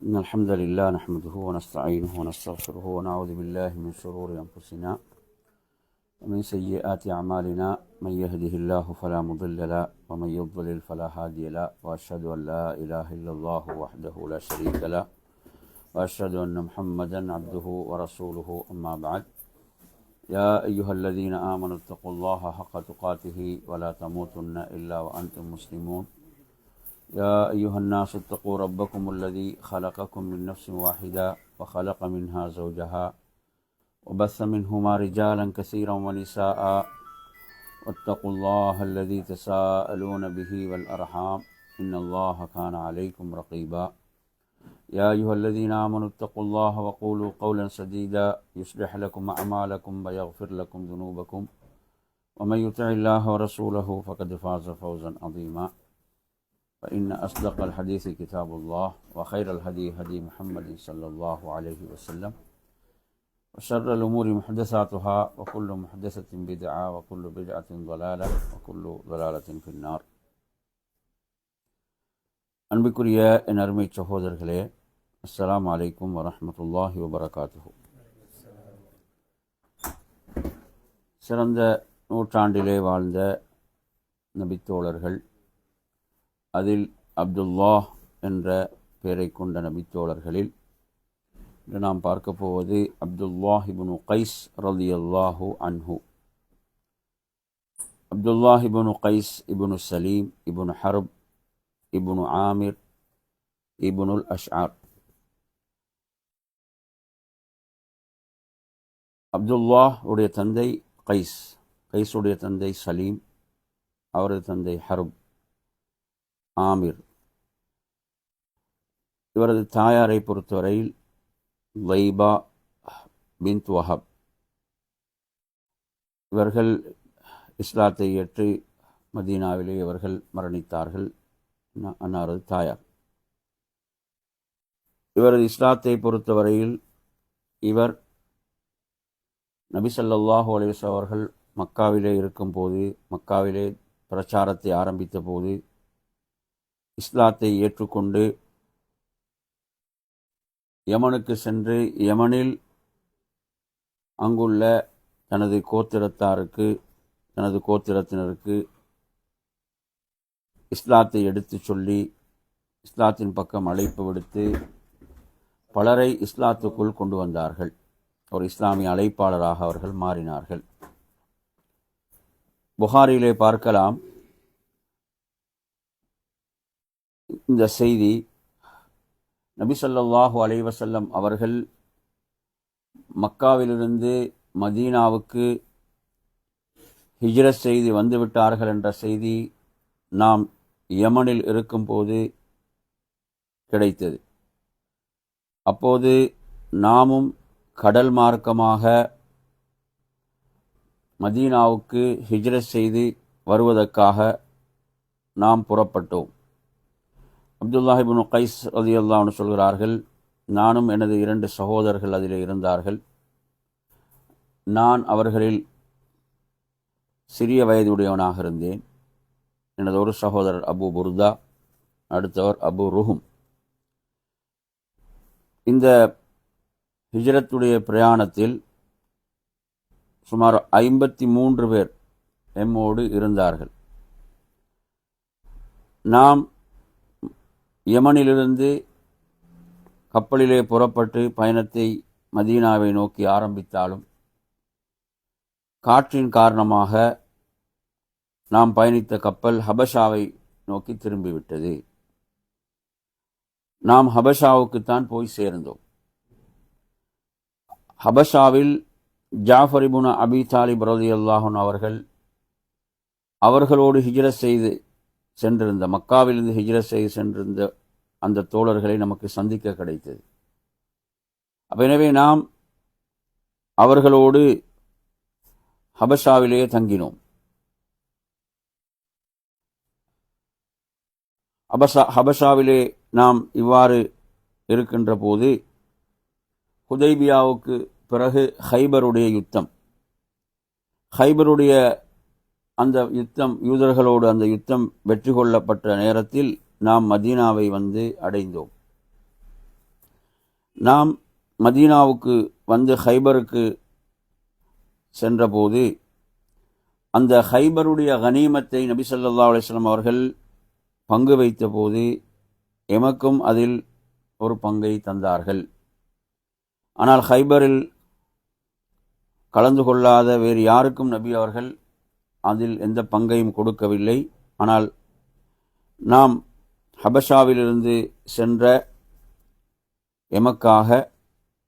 إن الحمد لله نحمده ونستعينه ونستغفره ونعوذ بالله من شرور أنفسنا ومن سيئات أعمالنا. من يهده الله فلا مضل له ومن يضلل فلا هادي له، وأشهد أن لا إله إلا الله وحده لا شريك له، وأشهد أن محمدا عبده ورسوله. أما بعد، يا أيها الذين آمنوا اتقوا الله حق تقاته ولا تموتن إلا وأنتم مسلمون. يا أيها الناس اتقوا ربكم الذي خلقكم من نفس واحدة وخلق منها زوجها وبث منهما رجالا كثيرا ونساء، واتقوا الله الذي تساءلون به والأرحام إن الله كان عليكم رقيبا. يا أيها الذين آمنوا اتقوا الله وقولوا قولا سديدا يصلح لكم أعمالكم ويغفر لكم ذنوبكم، ومن يطع الله ورسوله فقد فاز فوزا عظيما. فإن أصدق الحديث كتاب الله، وخير الهدي هدي محمد صلى الله عليه وسلم، وشر الأمور محدثاتها، وكل محدثة بدعة، وكل بدعة ضلالة، وكل ضلالة في النار. அன்பிற்குரிய என் அருமை சகோதரர்களே, அஸ்ஸலாமு அலைக்கும் வரஹ்மத்துல்லாஹி வபரகாத்துஹு. சிறந்த நூற்றாண்டிலே வாழ்ந்த நபித்தோழர்கள், அதில் அப்துல்லாஹ் என்ற பெயரை கொண்ட நபித்தோழர்களில் இன்று நாம் பார்க்க போவது அப்துல்லாஹ் இப்னு கைஸ் ரலியல்லாஹு அன்ஹு. அப்துல்லாஹ் இப்னு கைஸ் இப்னு சலீம் இப்னு ஹர்ப் இப்னு ஆமிர் இப்னுல் அஷ்ஆர். அப்துல்லாஹ் உடைய தந்தை கைஸ், கைஸுடைய தந்தை சலீம், அவரது தந்தை ஹர்ப், ஆமிர். இவரது தாயாரை பொறுத்தவரையில் லைபா பின்த் வஹப். இவர்கள் இஸ்லாத்தை ஏற்று மதீனாவிலே இவர்கள் மரணித்தார்கள். அன்னாரது தாயார். இவரது இஸ்லாத்தை பொறுத்தவரையில் இவர் நபி ஸல்லல்லாஹு அலைஹி வஸல்லம் அவர்கள் மக்காவிலே இருக்கும்போது, மக்காவிலே பிரச்சாரத்தை ஆரம்பித்த போது இஸ்லாத்தை ஏற்றுக்கொண்டு யமனுக்கு சென்று யமனில் அங்குள்ள தனது கோத்திரத்தாருக்கு, தனது கோத்திரத்தினருக்கு இஸ்லாத்தை எடுத்து சொல்லி இஸ்லாத்தின் பக்கம் அழைப்பு விடுத்து பலரை இஸ்லாத்துக்குள் கொண்டு வந்தார்கள். ஒரு இஸ்லாமிய அழைப்பாளராக அவர்கள் மாறினார்கள். புகாரிலே பார்க்கலாம் இந்த செய்தி. நபி ஸல்லல்லாஹு அலைஹி வஸல்லம் அவர்கள் மக்காவிலிருந்து மதீனாவுக்கு ஹிஜ்ரத் செய்து வந்துவிட்டார்கள் என்ற செய்தி நாம் யமனில் இருக்கும்போது கிடைத்தது. அப்போது நாமும் கடல் மார்க்கமாக மதீனாவுக்கு ஹிஜ்ரத் செய்து வருவதற்காக நாம் புறப்பட்டோம். அப்துல்லாஹ் இப்னு கைஸ் ரலியல்லாஹு அன்ஹு சொல்கிறார்கள், நானும் எனது 2 சகோதரர்கள் அதிலே இருந்தார்கள். நான் அவர்களில் சிறிய வயதுடையவனாக இருந்தேன். எனது ஒரு சகோதரர் அபு புர்தா, அடுத்தவர் அபு ருஹும். இந்த ஹிஜ்ரத்துடைய பிரயாணத்தில் சுமார் 53 பேர் எம்மோடு இருந்தார்கள். நாம் யமனிலிருந்து கப்பலிலே புறப்பட்டு பயணத்தை மதீனாவை நோக்கி ஆரம்பித்தாலும் காற்றின் காரணமாக நாம் பயணித்த கப்பல் ஹபஷாவை நோக்கி திரும்பிவிட்டது. நாம் ஹபஷாவுக்குத்தான் போய் சேர்ந்தோம். ஹபஷாவில் ஜாஃபர் இப்னு அபி தாலிப் ரலியல்லாஹு அன்ஹு அவர்களோடு ஹிஜ்ரத் செய்து சென்றிருந்த, மக்காவிலிருந்து ஹிஜ்ரத் செய்து சென்றிருந்த அந்த தோழர்களை நமக்கு சந்திக்க கிடைத்தது. எனவே நாம் அவர்களோடு ஹபஷாவிலேயே தங்கினோம். ஹபஷாவிலே நாம் இவ்வாறு இருக்கின்ற போது ஹுதைபியாவுக்கு பிறகு ஹைபருடைய யுத்தம், ஹைபருடைய அந்த யுத்தம், யூதர்களோடு அந்த யுத்தம் வெற்றி கொள்ளப்பட்ட நேரத்தில் நாம் மதீனாவை வந்து அடைந்தோம். நாம் மதீனாவுக்கு வந்து ஹைபருக்கு சென்றபோது அந்த ஹைபருடைய கனீமத்தை நபி ஸல்லல்லாஹு அலைஹி வஸல்லம் அவர்கள் பங்கு வைத்த போது எமக்கும் அதில் ஒரு பங்கை தந்தார்கள். ஆனால் ஹைபரில் கலந்து கொள்ளாத வேறு யாருக்கும் நபி அவர்கள் அதில் எந்த பங்கையும் கொடுக்கவில்லை. ஆனால் நாம் ஹபஷாவிலிருந்து சென்ற எமக்காக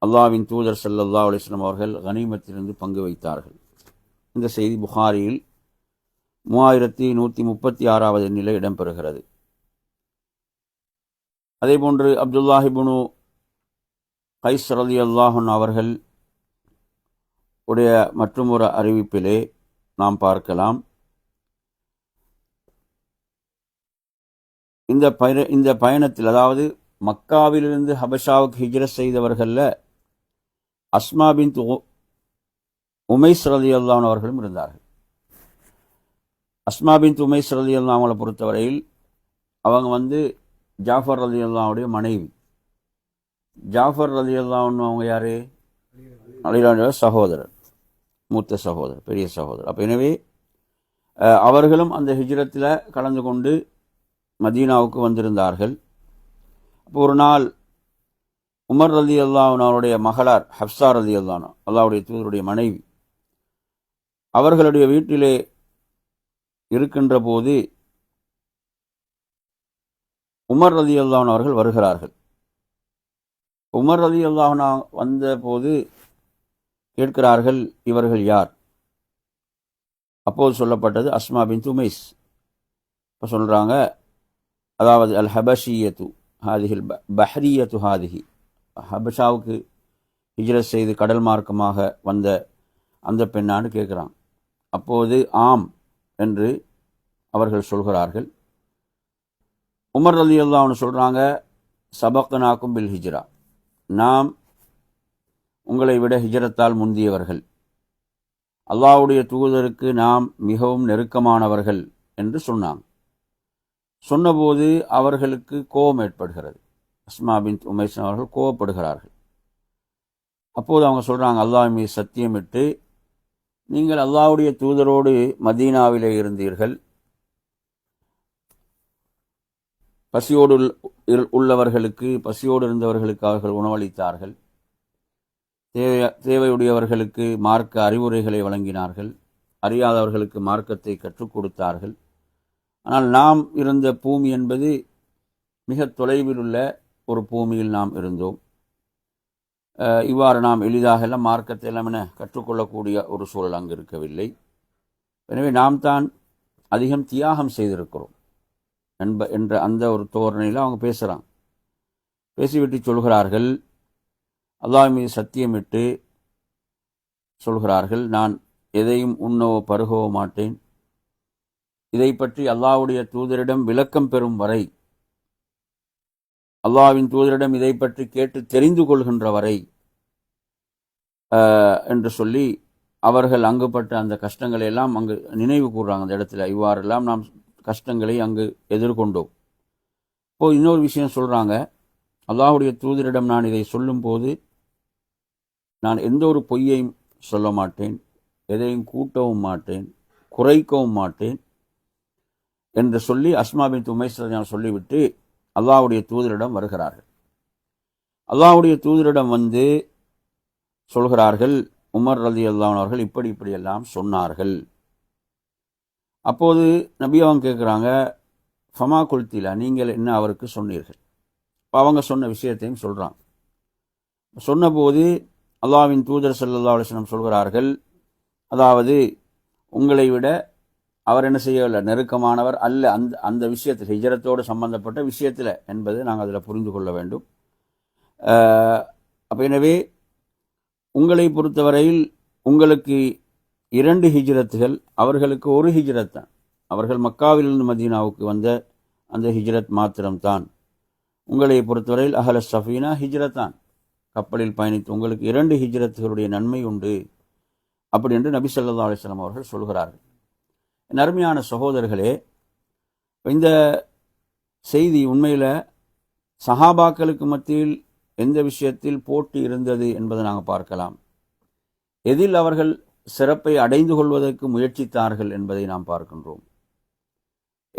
அல்லாஹ்வின் தூதர் ஸல்லல்லாஹு அலைஹி வஸல்லம் அவர்கள் கனீமத்திலிருந்து பங்கு வைத்தார்கள். இந்த செய்தி புகாரியில் 3136வது எண்ணிலே இடம்பெறுகிறது. அதேபோன்று அப்துல்லாஹ் இப்னு கைஸ் ரலியல்லாஹு அன்ஹு அவர்கள் உடைய மற்றும் ஒரு அறிவிப்பிலே நாம் பார்க்கலாம், இந்த பயணத்தில், அதாவது மக்காவிலிருந்து ஹபஷாவுக்கு ஹிஜ்ரத் செய்தவர்களில் அஸ்மா பின்த் உமைஸ் ரலியல்லாஹு அன்ஹு அவர்களும் இருந்தார்கள். அஸ்மா பின்த் உமைஸ் ரலியல்லாஹு அவங்களை பொறுத்தவரையில் அவங்க ஜாஃபர் ரலியல்லாஹுடைய மனைவி. ஜாஃபர் ரலியல்லாஹு அன்ஹு அவங்க யாரு? அலியுடைய சகோதரர், மூத்த சகோதரர், பெரிய சகோதரர். அப்போ எனவே அவர்களும் அந்த ஹிஜ்ரத்தில் கலந்து கொண்டு மதீனாவுக்கு வந்திருந்தார்கள். அப்போ ஒரு நாள் உமர் ரலியல்லாஹு அன்ஹு அவருடைய மகளார் ஹப்ஸா ரலியல்லாஹு அன்ஹா, அல்லாஹ்வுடைய தூதருடைய மனைவி, அவர்களுடைய வீட்டிலே இருக்கின்ற போது உமர் ரலியல்லாஹு அன்ஹு அவர்கள் வருகிறார்கள். உமர் ரலியல்லாஹு அன்ஹு வந்த போது கேட்கிறார்கள், இவர்கள் யார்? அப்போது சொல்லப்பட்டது அஸ்மா பின்த் உமைஸ். இப்போ சொல்கிறாங்க, அதாவது அல் ஹபஷியத்து ஹாதிஹில் பஹ்ரியத்து ஹாதிஹி, ஹபஷாவுக்கு ஹிஜ்ரத் செய்து கடல் மார்க்கமாக வந்த அந்த பெண்ணான்னு கேட்குறாங்க. அப்போது ஆம் என்று அவர்கள் சொல்கிறார்கள். உமர் ரலியல்லாஹு அன்ஹு சொல்கிறாங்க, சபக்னாக்கும் பில் ஹிஜ்ரா, நாம் உங்களை விட ஹிஜ்ரத்தால் முந்தியவர்கள், அல்லாஹ்வுடைய தூதருக்கு நாம் மிகவும் நெருக்கமானவர்கள் என்று சொன்னாங்க. சொன்னபோது அவர்களுக்கு கோபம் ஏற்படுகிறது. அஸ்மா பின்த் உமைஸ் அவர்கள் கோபப்படுகிறார்கள். அப்போது அவங்க சொல்கிறாங்க, அல்லாஹ் மீது சத்தியமிட்டு நீங்கள் அல்லாஹ்வுடைய தூதரோடு மதீனாவிலே இருந்தீர்கள், பசியோடு உள்ளவர்களுக்கு, பசியோடு இருந்தவர்களுக்கு அவர்கள் உணவளித்தார்கள், தேவையுடையவர்களுக்கு மார்க்க அறிவுரைகளை வழங்கினார்கள், அறியாதவர்களுக்கு மார்க்கத்தை கற்றுக் கொடுத்தார்கள். ஆனால் நாம் இருந்த பூமி என்பது மிக தொலைவில் உள்ள ஒரு பூமியில் நாம் இருந்தோம். இவ்வாறு நாம் எளிதாக எல்லாம் மார்க்கத்தை எல்லாம் கற்றுக்கொள்ளக்கூடிய ஒரு சூழல் அங்கு இருக்கவில்லை. எனவே நாம் தான் அதிகம் தியாகம் செய்திருக்கிறோம் என்ற அந்த ஒரு தோரணையில் அவங்க பேசுகிறாங்க. பேசிவிட்டு சொல்கிறார்கள், அல்லாஹ் மீது சத்தியமிட்டு சொல்கிறார்கள், நான் எதையும் உண்ணவோ பருகவோ மாட்டேன், இதை பற்றி அல்லாஹ்வுடைய தூதரிடம் விளக்கம் பெறும் வரை, அல்லாஹ்வின் தூதரிடம் இதை பற்றி கேட்டு தெரிந்து கொள்கின்ற வரை என்று சொல்லி அவர்கள் அங்குப்பட்ட அந்த கஷ்டங்களை எல்லாம் அங்கு நினைவு கூறுறாங்க. அந்த இடத்துல இவ்வாறெல்லாம் நாம் கஷ்டங்களை அங்கு எதிர்கொண்டோம். இப்போ இன்னொரு விஷயம் சொல்கிறாங்க, அல்லாஹ்வுடைய தூதரிடம் நான் இதை சொல்லும்போது நான் எந்த ஒரு பொய்யையும் சொல்ல மாட்டேன், எதையும் கூட்டவும் மாட்டேன், குறைக்கவும் மாட்டேன் என்று சொல்லி அஸ்மா பின்த் உமைஸ் சொல்லிவிட்டு அல்லாஹ்வுடைய தூதரிடம் வருகிறார்கள். அல்லாஹ்வுடைய தூதரிடம் வந்து சொல்கிறார்கள், உமர் ரலியல்லாஹு அன்ஹு அவர்கள் இப்படியெல்லாம் சொன்னார்கள். அப்போது நபி அவங்க கேட்குறாங்க, ஃபமா குல்திலா, நீங்கள் என்ன அவருக்கு சொன்னீர்கள்? இப்போ அவங்க சொன்ன விஷயத்தையும் சொல்கிறாங்க. சொன்னபோது அல்லாஹ்வின் தூதர் ஸல்லல்லாஹு அலைஹி வஸல்லம் சொல்கிறார்கள், அதாவது உங்களை விட அவர் என்ன செய்யவில்லை, நெருக்கமானவர் அல்ல அந்த விஷயத்தில், ஹிஜ்ரத்தோடு சம்பந்தப்பட்ட விஷயத்தில் என்பதை நாங்கள் அதில் புரிந்து கொள்ள வேண்டும். அப்போ எனவே உங்களை பொறுத்தவரையில் உங்களுக்கு 2 ஹிஜ்ரத்துகள், அவர்களுக்கு ஒரு ஹிஜ்ரத் தான். அவர்கள் மக்காவிலிருந்து மதீனாவுக்கு வந்த அந்த ஹிஜ்ரத் மாத்திரம்தான். உங்களை பொறுத்தவரையில் அஹ்ல சஃபீனா ஹிஜ்ரத்தான், கப்பலில் பயணித்து உங்களுக்கு 2 ஹிஜ்ரத்துகளுடைய நன்மை உண்டு அப்படி என்று நபி ஸல்லல்லாஹு அலைஹி வஸல்லம் அவர்கள் சொல்கிறார்கள். என் அருமையான சகோதரர்களே, இந்த செய்தி உண்மையில் சஹாபாக்களுக்கு மத்தியில் எந்த விஷயத்தில் போட்டி இருந்தது என்பதை நாங்கள் பார்க்கலாம். எதில் அவர்கள் சிறப்பை அடைந்து கொள்வதற்கு முயற்சித்தார்கள் என்பதை நாம் பார்க்கின்றோம்.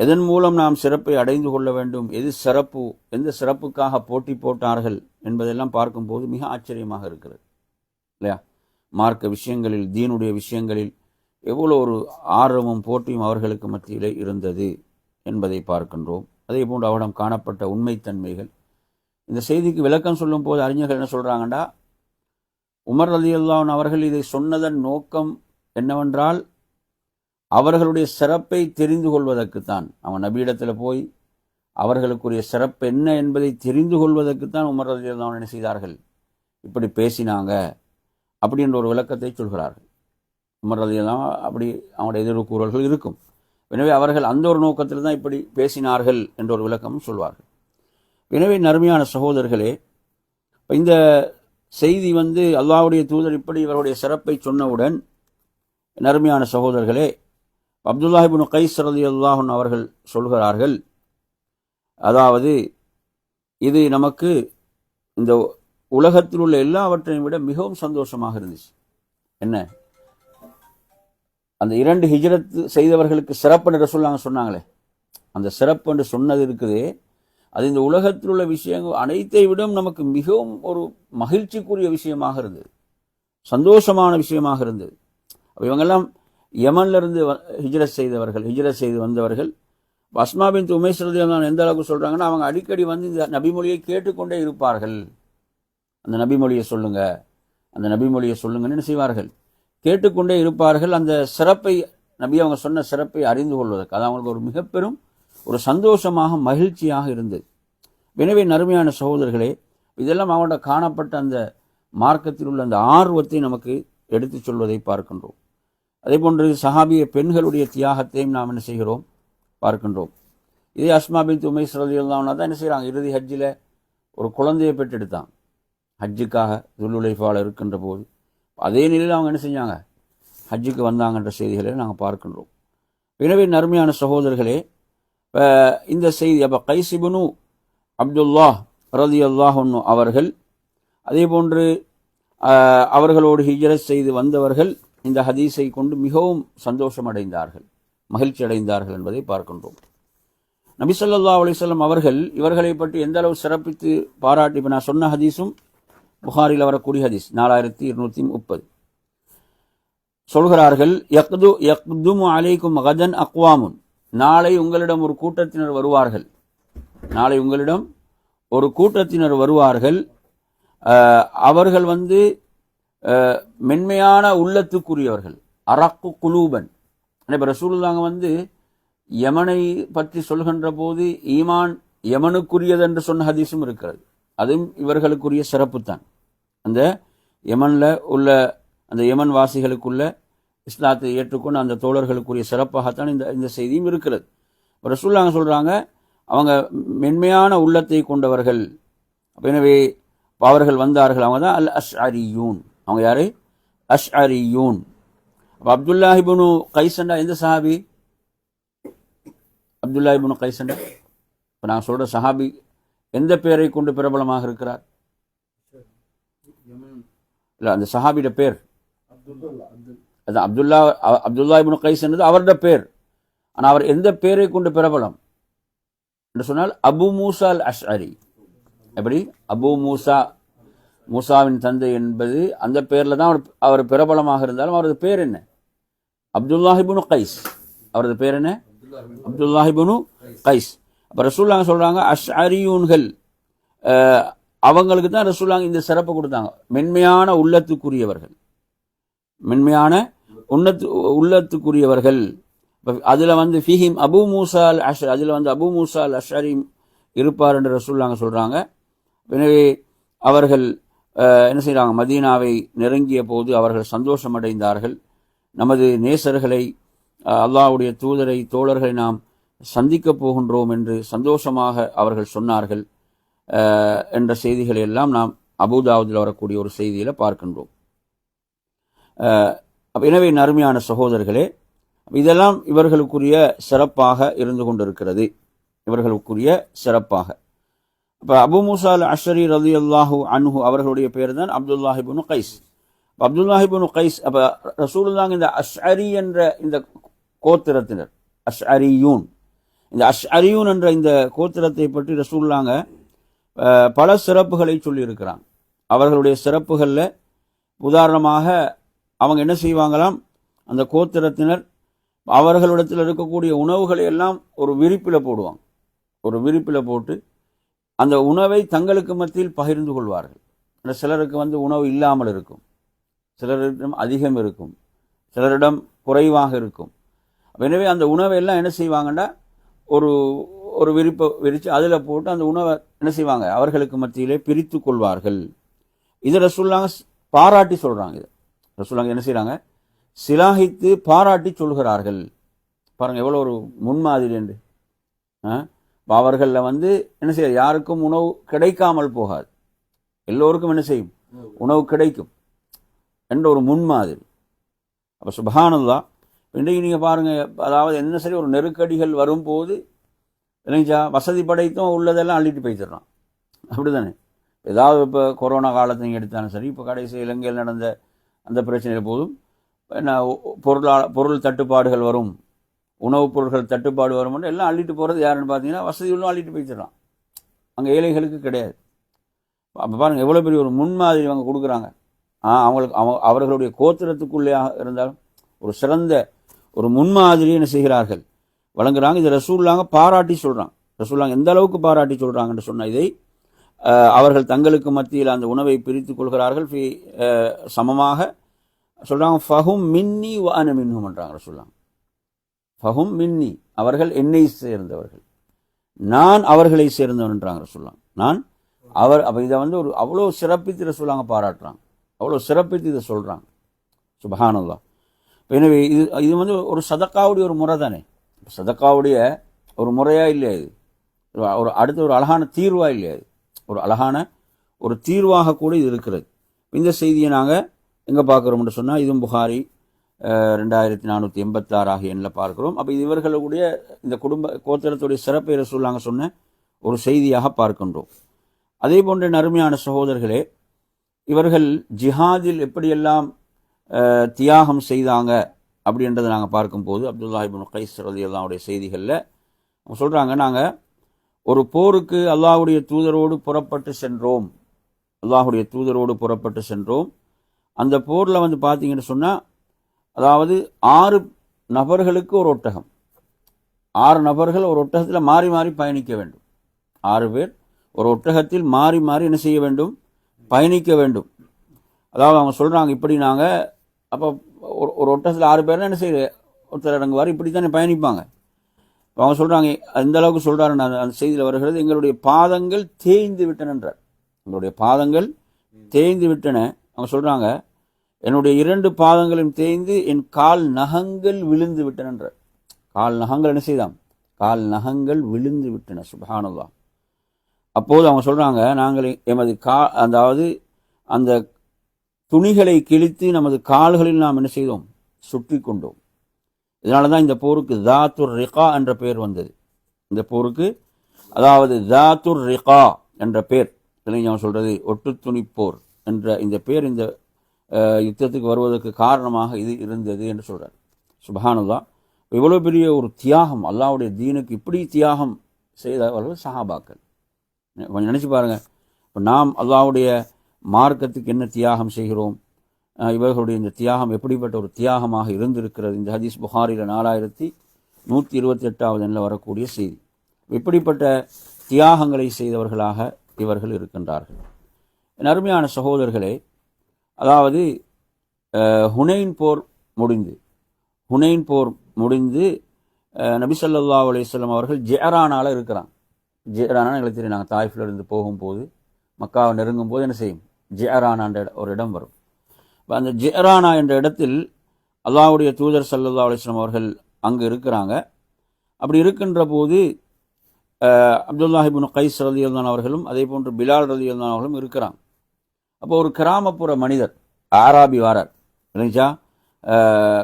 எதன் மூலம் நாம் சிறப்பை அடைந்து கொள்ள வேண்டும், எது சிறப்பு, எந்த சிறப்புக்காக போட்டி போட்டார்கள் என்பதெல்லாம் பார்க்கும்போது மிக ஆச்சரியமாக இருக்கிறது இல்லையா? மார்க்க விஷயங்களில், தீனுடைய விஷயங்களில் எவ்வளோ ஒரு ஆர்வமும் போட்டியும் அவர்களுக்கு மத்தியிலே இருந்தது என்பதை பார்க்கின்றோம். அதே போன்று அவரிடம் காணப்பட்ட உண்மைத்தன்மைகள். இந்த செய்திக்கு விளக்கம் சொல்லும் போது அறிஞர்கள் என்ன சொல்றாங்கண்டா, உமர் ரலியல்லாஹு அன்ஹு அவர்கள் இதை சொன்னதன் நோக்கம் என்னவென்றால் அவர்களுடைய சிறப்பை தெரிந்து கொள்வதற்குத்தான். அவன் நபியிடத்தில் போய் அவர்களுக்குரிய சிறப்பு என்ன என்பதை தெரிந்து கொள்வதற்குத்தான் உமர் ரலியல்லாஹு அன்ஹு என்ன செய்தார்கள், இப்படி பேசினாங்க அப்படின்ற ஒரு விளக்கத்தை சொல்கிறார்கள். உமர் ரலியல்லாஹு அன்ஹு அப்படி அவனுடைய எதிர்கூறல்கள் இருக்கும். எனவே அவர்கள் அந்த ஒரு நோக்கத்தில் தான் இப்படி பேசினார்கள் என்ற ஒரு விளக்கமும் சொல்வார்கள். எனவே நறுமையான சகோதரர்களே, இந்த செய்தி அல்லாஹ்வுடைய தூதர் இப்படி இவருடைய சிறப்பை சொன்னவுடன், நறுமையான சகோதரர்களே, அப்துல்லாஹ் இப்னு கைஸ் ரலியல்லாஹு அன்ஹு அவர்கள் சொல்கிறார்கள், அதாவது இது நமக்கு இந்த உலகத்தில் உள்ள எல்லாவற்றையும் விட மிகவும் சந்தோஷமாக இருந்துச்சு. என்ன, அந்த 2 ஹிஜ்ரத் செய்தவர்களுக்கு சிறப்பு என்று சொன்னாங்களே, அந்த சிறப்பு என்று சொன்னது இருக்குது, அது இந்த உலகத்தில் உள்ள விஷயங்கள் அனைத்தை விட நமக்கு மிகவும் ஒரு மகிழ்ச்சிக்குரிய விஷயமாக இருந்தது, சந்தோஷமான விஷயமாக இருந்தது. இவங்கெல்லாம் யமன்ல இருந்து ஹிஜ்ரத் செய்து வந்தவர்கள். அஸ்மா பின்த் உமைஸ் ரலியல்லாஹு அன்ஹா எந்த அளவுக்கு சொல்றாங்கன்னா, அவங்க அடிக்கடி இந்த நபிமொழியை கேட்டுக்கொண்டே இருப்பார்கள். அந்த நபிமொழியை சொல்லுங்கன்னு என்ன செய்வார்கள், கேட்டுக்கொண்டே இருப்பார்கள். அந்த சிறப்பை, நபி அவங்க சொன்ன சிறப்பை அறிந்து கொள்வதற்கு அது அவங்களுக்கு ஒரு மிக பெரும் ஒரு சந்தோஷமாக மகிழ்ச்சியாக இருந்தது. எனவே நறுமையான சகோதரர்களே, இதெல்லாம் அவங்களோட காணப்பட்ட அந்த மார்க்கத்தில் உள்ள அந்த ஆர்வத்தை நமக்கு எடுத்துச் சொல்வதை பார்க்கின்றோம். அதே போன்று சஹாபிய பெண்களுடைய தியாகத்தையும் நாம் என்ன செய்கிறோம், பார்க்கின்றோம். இதே அஸ்மா பின்த் உமைஸ் ரலியல்லாஹு அன்ஹா தான் என்ன செய்கிறாங்க, இறுதி ஹஜ்ஜில் ஒரு குழந்தையை பெற்றெடுத்தாங்க. ஹஜ்ஜுக்காக துல்லுலைஃபாவில் இருக்கின்ற போது அதே நிலையில் அவங்க என்ன செஞ்சாங்க, ஹஜ்ஜுக்கு வந்தாங்கன்ற செய்திகளை நாங்கள் பார்க்கின்றோம். எனவே நறுமையான சகோதரர்களே, இந்த செய்தி அப்போ கைஸ் இப்னு அப்துல்லாஹ் ரலியல்லாஹு அன்ஹு அவர்கள், அதே போன்று அவர்களோடு ஹிஜ்ரத் செய்து வந்தவர்கள் இந்த ஹதீஸை கொண்டு மிகவும் சந்தோஷம் அடைந்தார்கள், மகிழ்ச்சி அடைந்தார்கள் என்பதை பார்க்கின்றோம். நபி ஸல்லல்லாஹு அலைஹி வஸல்லம் அவர்கள் இவர்களை பற்றி எந்த அளவு சிறப்பித்து பாராட்டி, இப்போ நான் சொன்ன ஹதீஸும் புகாரில் வரக்கூடிய ஹதீஸ் 4230 சொல்கிறார்கள், யக்துமு அலைக்கும் கதன் அக்வாமுன், நாளை உங்களிடம் ஒரு கூட்டத்தினர் வருவார்கள். அவர்கள் மென்மையான உள்ளத்துக்குரியவர்கள், அரக்கு குலூபன். இப்போ ரசூலுல்லாஹ் யமனை பற்றி சொல்கின்ற போது ஈமான் யமனுக்குரியது என்று சொன்ன ஹதீஸும் இருக்கிறது. அதுவும் இவர்களுக்குரிய சிறப்பு தான். அந்த யமனில் உள்ள அந்த யமன் வாசிகளுக்குள்ள இஸ்லாத்தை ஏற்றுக்கொண்டு அந்த தோழர்களுக்குரிய சிறப்பாகத்தான் இந்த செய்தியும் இருக்கிறது. ரசூலுல்லாஹ் சொல்றாங்க, அவங்க மென்மையான உள்ளத்தை கொண்டவர்கள். எனவே அவர்கள் வந்தார்கள். அவங்க தான் அல் அஷ்அரியூன். அவங்க யாரு? அஷ்அரியூன். அப்துல்லாஹ் இப்னு கைஸண்டா எந்த சஹாபி? அப்துல்லாஹ் இப்னு கைஸண்டா இப்போ நான் சொல்ற சஹாபி எந்த பெயரை கொண்டு பிரபலமாக இருக்கிறார்? இல்லை, அந்த சஹாபியோட பேர் அதான் அப்துல்லா இப்னு கைஸ் என்பது அவருடைய பேர். ஆனால் அவர் எந்த பெயரை கொண்டு பிரபலம் என்று சொன்னால் அபு மூசா அல் அஷ்அரி. எப்படி? அபு மூசாவின் தந்தை என்பது அந்த பெயரில் தான் அவர் பிரபலமாக இருந்தாலும் அவரது பேர் என்ன? அப்துல்லாஹ் இப்னு கைஸ். அவரது பேர் என்ன? அப்துல்லாஹ் இப்னு கைஸ். அப்போ ரசூலுல்லாஹ் சொல்றாங்க, அஷ்அரியூன்கள் அவங்களுக்கு தான் ரசூலுல்லாஹ் இந்த சிறப்பு கொடுத்தாங்க, மென்மையான உள்ளத்துக்குரியவர்கள். மென்மையான உள்ளத்துக்குரியவர்கள். அதுல ஃபீஹிம் அபு மூசா அல் அஷ்அரி, அதுல அபு மூசா அல் அஷ்அரி இருப்பார் என்று ரசூலுல்லாஹ் சொல்றாங்க. எனவே அவர்கள் என்ன செய்யறாங்க, மதீனாவை நெருங்கிய போது அவர்கள் சந்தோஷம் அடைந்தார்கள். நமது நேசர்களை, அல்லாஹ்வுடைய தூதரை, தோழர்களை நாம் சந்திக்கப் போகின்றோம் என்று சந்தோஷமாக அவர்கள் சொன்னார்கள் என்ற செய்திகளை எல்லாம் நாம் அபூதாவுதில் வரக்கூடிய ஒரு செய்தியில பார்க்கின்றோம். எனவே நறுமையான சகோதரர்களே, இதெல்லாம் இவர்களுக்குரிய சிறப்பாக இருந்து கொண்டிருக்கிறது. இவர்களுக்குரிய சிறப்பாக இப்போ அபு மூசா அல் அஷ்அரி ரலியல்லாஹு அன்ஹு அவர்களுடைய பேர் தான் அப்துல்லாஹ் இப்னு கைஸ். அப்துல்லாஹ் இப்னு கைஸ் அப்போ ரசூலுல்லாஹ் இந்த அஷ்அரி என்ற இந்த கோத்திரத்தினர் அஷ்அரியூன், இந்த அஷ்அரியூன் என்ற இந்த கோத்திரத்தை பற்றி ரசூலுல்லாஹ் பல சிறப்புகளை சொல்லியிருக்கிறாங்க. அவர்களுடைய சிறப்புகளில் உதாரணமாக அவங்க என்ன செய்வாங்களாம், அந்த கோத்திரத்தினர் அவர்களிடத்தில் இருக்கக்கூடிய உணவுகளை எல்லாம் ஒரு விரிப்பில் போடுவாங்க. ஒரு விரிப்பில் போட்டு அந்த உணவை தங்களுக்கு மத்தியில் பகிர்ந்து கொள்வார்கள். சிலருக்கு உணவு இல்லாமல் இருக்கும், சிலரிடம் அதிகம் இருக்கும், சிலரிடம் குறைவாக இருக்கும். எனவே அந்த உணவை எல்லாம் என்ன செய்வாங்கன்னா ஒரு ஒரு விரிப்பை விரித்து அதில் போட்டு அந்த உணவை என்ன செய்வாங்க, அவர்களுக்கு மத்தியிலே பிரித்து கொள்வார்கள். இதை ரசூலுல்லாஹ் பாராட்டி சொல்கிறாங்க. இது ரசூலுல்லாஹ் என்ன செய்கிறாங்க, சிலாகித்து பாராட்டி சொல்கிறார்கள். பாருங்கள் எவ்வளோ ஒரு முன்மாதிரி என்று. அவர்களில் என்ன செய்ய, யாருக்கும் உணவு கிடைக்காமல் போகாது, எல்லோருக்கும் என்ன செய்யும், உணவு கிடைக்கும் என்ற ஒரு முன்மாதிரி. அப்போ சுப்ஹானல்லாஹ், இன்றைக்கு நீங்கள் பாருங்கள், அதாவது என்ன சரி ஒரு நெருக்கடிகள் வரும்போது இல்லைங்களா, வசதி படைத்தும் உள்ளதெல்லாம் அள்ளிட்டு போய்த்துறான். அப்படி தானே, ஏதாவது இப்போ கொரோனா காலத்தை நீங்கள் எடுத்தாலும் சரி, இப்போ கடைசி இலங்கையில் நடந்த அந்த பிரச்சனையில் போதும் என்ன பொருள் தட்டுப்பாடுகள் வரும், உணவுப் பொருட்கள் தட்டுப்பாடு வரும், எல்லாம் அள்ளிட்டு போகிறது யாருன்னு பார்த்தீங்கன்னா வசதி உள்ளும் அள்ளிட்டு போய்த்துறான். அங்கே ஏழைகளுக்கு கிடையாது. அப்போ பாருங்கள் எவ்வளோ பெரிய ஒரு முன்மாதிரி அவங்க கொடுக்குறாங்க. அவங்களுக்கு அவர்களுடைய கோத்திரத்துக்குள்ளே இருந்தாலும் ஒரு சிறந்த ஒரு முன்மாதிரி என்ன செய்கிறார்கள், வழங்குறாங்க. இதை ரசூலுல்லாஹ் பாராட்டி சொல்கிறாங்க. ரசூலுல்லாஹ் எந்த அளவுக்கு பாராட்டி சொல்கிறாங்கன்னு சொன்னால், இதை அவர்கள் தங்களுக்கு மத்தியில் அந்த உணவை பிரித்து கொள்கிறார்கள். சமமாக சொல்கிறாங்க, ஃபஹும் மின்னி வ அன மின்ஹும் என்றாங்க ரசூலுல்லாஹ். ஃபஹும் மின்னி, அவர்கள் என்னை சேர்ந்தவர்கள், நான் அவர்களை சேர்ந்தவன் என்றாங்க ரசூலுல்லாஹ். நான் அவர். அப்போ இதை ஒரு அவ்வளோ சிறப்பித்து ரசூலுல்லாஹ் பாராட்டுறாங்க, அவ்வளோ சிறப்பித்து இதை சொல்கிறாங்க. சுப்ஹானல்லாஹ். எனவே இது ஒரு சதக்காவுடைய ஒரு முறை தானே, சதக்காவுடைய ஒரு முறையாக இல்லையா, இது ஒரு அடுத்த ஒரு அழகான தீர்வாக இல்லையா, இது ஒரு அழகான ஒரு தீர்வாக கூட இது இருக்கிறது. இந்த செய்தியை நாங்கள் எங்கே பார்க்குறோம்னு சொன்னால், இதுவும் புகாரி 2486 ஆகிய எண்ணில் பார்க்கிறோம். அப்போ இது இவர்களுடைய இந்த குடும்ப கோத்திரத்துடைய சிறப்பை ரசூலுல்லாஹ் சொன்ன ஒரு செய்தியாக பார்க்கின்றோம். அதே போன்ற அருமையான சகோதரர்களே, இவர்கள் ஜிஹாதில் எப்படியெல்லாம் தியாகம் செய்தாங்க அப்படின்றத நாங்கள் பார்க்கும்போது, அப்துல்லாஹ் இப்னு கைஸ் ரலியல்லாஹுடைய செய்திகளில் அவங்க சொல்கிறாங்க, நாங்கள் ஒரு போருக்கு அல்லாஹ்வுடைய தூதரோடு புறப்பட்டு சென்றோம். அல்லாஹ்வுடைய தூதரோடு புறப்பட்டு சென்றோம். அந்த போரில் பார்த்தீங்கன்னு சொன்னால், அதாவது 6 நபர்களுக்கு ஒரு ஒட்டகம், 6 நபர்கள் ஒரு ஒட்டகத்தில் மாறி மாறி பயணிக்க வேண்டும். 6 பேர் ஒரு ஒட்டகத்தில் மாறி மாறி என்ன செய்ய வேண்டும், பயணிக்க வேண்டும். அதாவது அவங்க சொல்கிறாங்க, இப்படி நாங்கள் அப்போ ஒரு ஒட்டகத்தில் 6 பேர்னா என்ன செய்யுது, ஒருத்தர் இறங்குவார், இப்படி தானே பயணிப்பாங்க. அவங்க சொல்கிறாங்க, அந்த அளவுக்கு சொல்கிறாரு, அந்த செய்தியில் வருகிறது, எங்களுடைய பாதங்கள் தேய்ந்து விட்டன என்றார். எங்களுடைய பாதங்கள் தேய்ந்து விட்டன. அவங்க சொல்கிறாங்க, என்னுடைய 2 பாதங்களும் தேய்ந்து என் கால் நகங்கள் விழுந்து விட்டன என்றார். கால் நகங்கள் என்ன செய்தாம், கால் நகங்கள் விழுந்து விட்டன. சுப்ஹானல்லாஹ். அப்போது அவங்க சொல்கிறாங்க, நாங்கள் எமது அதாவது அந்த துணிகளை கிழித்து நமது கால்களில் நாம் என்ன செய்தோம், சுற்றி கொண்டோம். இதனால தான் இந்த போருக்கு தாத்துர் ரிகா என்ற பெயர் வந்தது. இந்த போருக்கு அதாவது தாத்துர் ரிகா என்ற பெயர், இளைஞன் சொல்கிறது ஒட்டு துணி போர் என்ற இந்த பெயர் இந்த யுத்தத்துக்கு வருவதற்கு காரணமாக இது இருந்தது என்று சொல்கிறார். சுப்ஹானல்லாஹ். இவ்வளோ பெரிய ஒரு தியாகம், அல்லாஹ்வுடைய தீனுக்கு இப்படி தியாகம் செய்தவர்கள் சஹாபாக்கள். கொஞ்சம் நினச்சி பாருங்கள், இப்போ நாம் அல்லாஹ்வுடைய மார்க்கத்துக்கு என்ன தியாகம் செய்கிறோம், இவர்களுடைய இந்த தியாகம் எப்படிப்பட்ட ஒரு தியாகமாக இருந்திருக்கிறது. இந்த ஹதீஸ் புகாரியில் 4128வது எண்ணில் வரக்கூடிய செய்தி. இப்படிப்பட்ட தியாகங்களை செய்தவர்களாக இவர்கள் இருக்கின்றார்கள். என் அருமையான சகோதரர்களே, அதாவது ஹுனைன் போர் முடிந்து நபி ஸல்லல்லாஹு அலைஹி வஸல்லம் அவர்கள் ஜெரானால இருக்கிறாங்க. ஜெரானா எங்களுக்கு தெரியும், நாங்கள் தாயிஃபில் இருந்து போகும்போது மக்காவை நெருங்கும் போது என்ன செய்யும், ஜெரானா என்ற ஒரு இடம் வரும். அந்த ஜெரானா என்ற இடத்தில் அல்லாஹ்வுடைய தூதர் ஸல்லல்லாஹு அலைஹி வஸல்லம் அவர்கள் அங்கு இருக்கிறாங்க. அப்படி இருக்கின்ற போது அப்துல்லாஹ் இப்னு கைஸ் ரலியல்லாஹு அவர்களும் அதே போன்று பிலால் ரலியல்லாஹு அவர்களும் இருக்கிறாங்க. அப்போ ஒரு கிராமப்புற மனிதர், ஆராபி வாரார் இல்லைங்களா,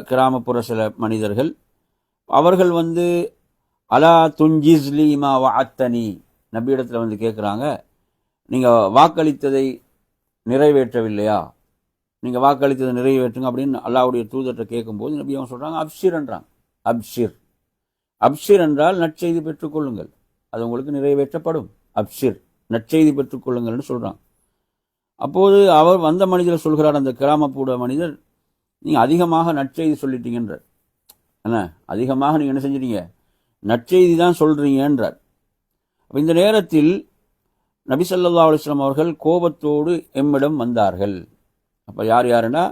கிராமப்புற சில மனிதர்கள், அவர்கள் அலா துன்ஜிஸ்லி மா வஅத்தனி, நபியிடத்தில் வந்து கேட்குறாங்க, நீங்கள் வாக்களித்ததை நிறைவேற்றவில்லையா, நீங்கள் வாக்களித்ததை நிறைவேற்றுங்க அப்படின்னு அல்லாஹ்வுடைய தூதர்கிட்ட கேட்கும்போது நபி அவங்க சொல்கிறாங்க அப்ஷிர்ன்றாங்க. அப்ஷிர் அப்ஷிர் என்றால் நற்செய்தி பெற்றுக்கொள்ளுங்கள், அது உங்களுக்கு நிறைவேற்றப்படும். அப்ஷிர் நற்செய்தி பெற்றுக்கொள்ளுங்கள்னு சொல்கிறாங்க. அப்போது அவர் வந்த மனிதர் சொல்கிறார், அந்த கிராமப்புற மனிதர், நீங்கள் அதிகமாக நற்செய்தி சொல்லிட்டீங்கன்றார். என்ன அதிகமாக நீங்கள் என்ன செஞ்சிட்டீங்க, நற்செய்தி தான் சொல்கிறீங்கன்றார். அப்போ இந்த நேரத்தில் நபி ஸல்லல்லாஹு அலைஹி வஸல்லம் அவர்கள் கோபத்தோடு எம்மிடம் வந்தார்கள். அப்போ யாருன்னா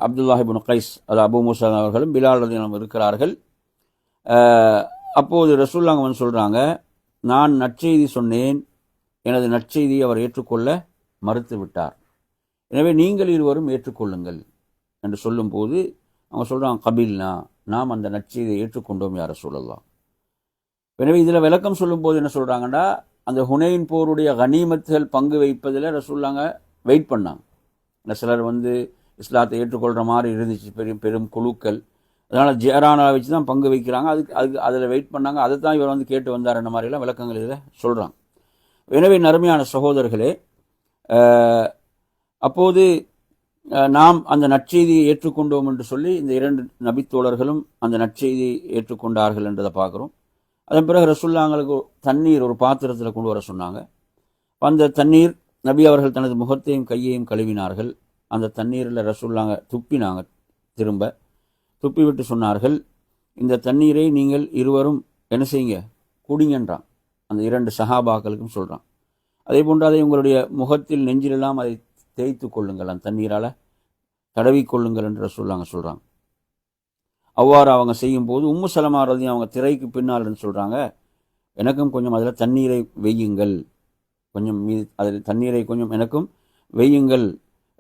அப்துல்லாஹ் இப்னு கைஸ், அது அபூ மூஸா அவர்களும் பிலால் ரலியல்லாஹு இருக்கிறார்கள். அப்போது ரசூலுல்லாஹ் வந்து சொல்கிறாங்க, நான் நற்செய்தி சொன்னேன், எனது நற்செய்தியை அவர் ஏற்றுக்கொள்ள மறுத்து விட்டார், எனவே நீங்கள் இருவரும் ஏற்றுக்கொள்ளுங்கள் என்று சொல்லும்போது அவங்க சொல்கிறாங்க, கபில்னா, நாம் அந்த நற்செய்தியை ஏற்றுக்கொண்டோம் யா ரசூலல்லாஹ். எனவே இதில் விளக்கம் சொல்லும்போது என்ன சொல்கிறாங்கன்னா, அந்த ஹுனைன் போருடைய கனிமத்துகள் பங்கு வைப்பதில் ரசூலுல்லாஹ் வெயிட் பண்ணாங்க. சிலர் வந்து இஸ்லாத்தை ஏற்றுக்கொள்கிற மாதிரி இருந்துச்சு, பெரும் பெரும் குழுக்கள், அதனால் ஜேரானாவை வச்சு தான் பங்கு வைக்கிறாங்க, அதுக்கு அதில் வெயிட் பண்ணாங்க. அதை தான் இவர் வந்து கேட்டு வந்தார் என்ன மாதிரிலாம் விளக்கங்கள் இதில் சொல்கிறாங்க. எனவே நறுமையான சகோதரர்களே, அப்போது நாம் அந்த நற்செய்தியை ஏற்றுக்கொண்டோம் என்று சொல்லி இந்த இரண்டு நபித்தோழர்களும் அந்த நற்செய்தியை ஏற்றுக்கொண்டார்கள் என்றதை பார்க்குறோம். அதன் பிறகு ரசூலுல்லாஹ்ங்களுக்கு தண்ணீர் ஒரு பாத்திரத்தில் கொண்டு வர சொன்னாங்க. அந்த தண்ணீர் நபி அவர்கள் தனது முகத்தையும் கையையும் கழுவினார்கள். அந்த தண்ணீரில் ரசூலுல்லாஹ் துப்பினாங்க, திரும்ப துப்பிவிட்டு சொன்னார்கள், இந்த தண்ணீரை நீங்கள் இருவரும் என்ன செய்யுங்க, குடிங்கன்றான். அந்த இரண்டு சஹாபாக்களுக்கும் சொல்கிறான். அதே போன்று அதை உங்களுடைய முகத்தில் நெஞ்சிலெல்லாம் அதை தேய்த்து கொள்ளுங்கள், அந்த தண்ணீரால் தடவி கொள்ளுங்கள் என்று ரசூலுல்லாஹ் சொல்கிறாங்க. அவ்வாறு அவங்க செய்யும்போது உம்மு சலமா ரலியல்லாஹு அவங்க திரைக்கு பின்னால் சொல்கிறாங்க, எனக்கும் கொஞ்சம் அதில் தண்ணீரை வெய்யுங்கள், கொஞ்சம் அதில் தண்ணீரை கொஞ்சம் எனக்கும் வெய்யுங்கள்